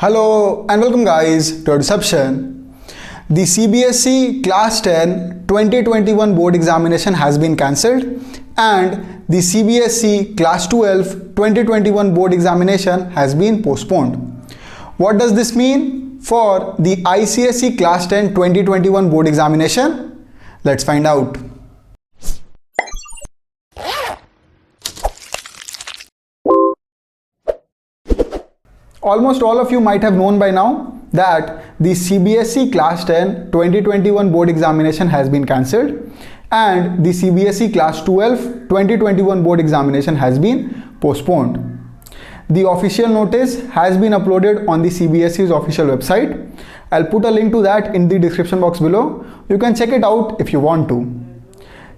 Hello and welcome guys to Reception. The CBSE Class 10 2021 board examination has been cancelled and the CBSE Class 12 2021 board examination has been postponed. What does this mean for the ICSE Class 10 2021 board examination? Let's find out. Almost all of you might have known by now that the CBSE Class 10 2021 board examination has been cancelled and the CBSE Class 12 2021 board examination has been postponed. The official notice has been uploaded on the CBSE's official website. I'll put a link to that in the description box below. You can check it out if you want to.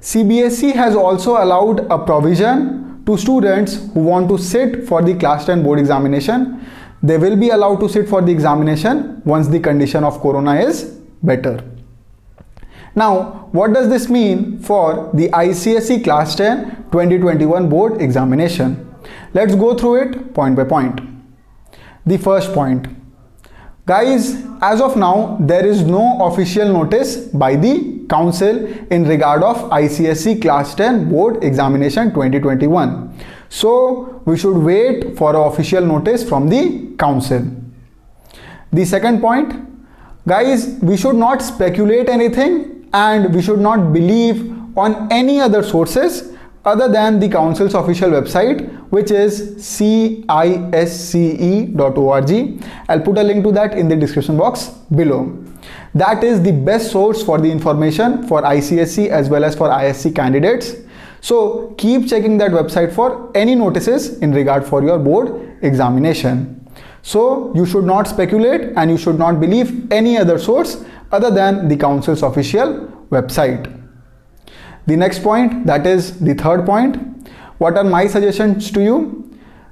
CBSE has also allowed a provision to students who want to sit for the Class 10 board examination. They will be allowed to sit for the examination once the condition of corona is better. Now, what does this mean for the ICSE Class 10 2021 board examination? Let's go through it point by point. The first point. Guys, as of now, there is no official notice by the council in regard of ICSE Class 10 board examination 2021. So we should wait for an official notice from the council. The second point, guys, we should not speculate anything and we should not believe on any other sources other than the council's official website, which is cisce.org. I'll put a link to that in the description box below. That is the best source for the information for ICSE as well as for ISC candidates. So keep checking that website for any notices in regard for your board examination. So you should not speculate and you should not believe any other source other than the council's official website. The next point, that is the third point. What are my suggestions to you?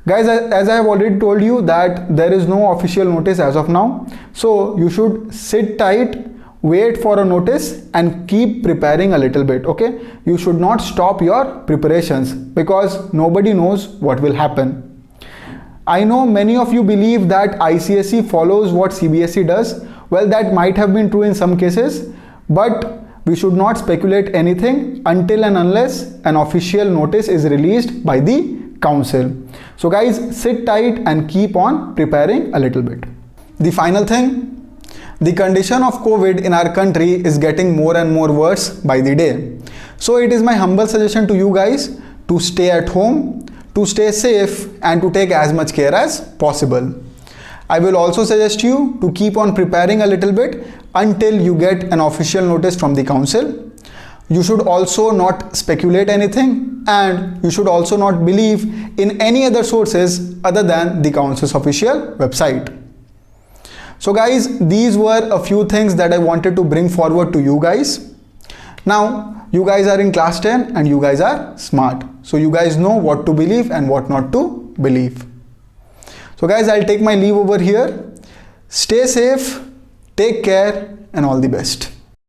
Guys, as I have already told you that there is no official notice as of now. So you should sit tight, wait for a notice and keep preparing a little bit, okay? You should not stop your preparations because nobody knows what will happen. I know many of you believe that ICSE follows what CBSE does. Well, that might have been true in some cases, but we should not speculate anything until and unless an official notice is released by the council. So guys, sit tight and keep on preparing a little bit. The final thing, the condition of COVID in our country is getting more and more worse by the day. So it is my humble suggestion to you guys to stay at home, to stay safe and to take as much care as possible. I will also suggest you to keep on preparing a little bit until you get an official notice from the council. You should also not speculate anything and you should also not believe in any other sources other than the council's official website. So guys, these were a few things that I wanted to bring forward to you guys. Now, you guys are in class 10 and you guys are smart. So you guys know what to believe and what not to believe. So guys, I'll take my leave over here. Stay safe, take care and all the best.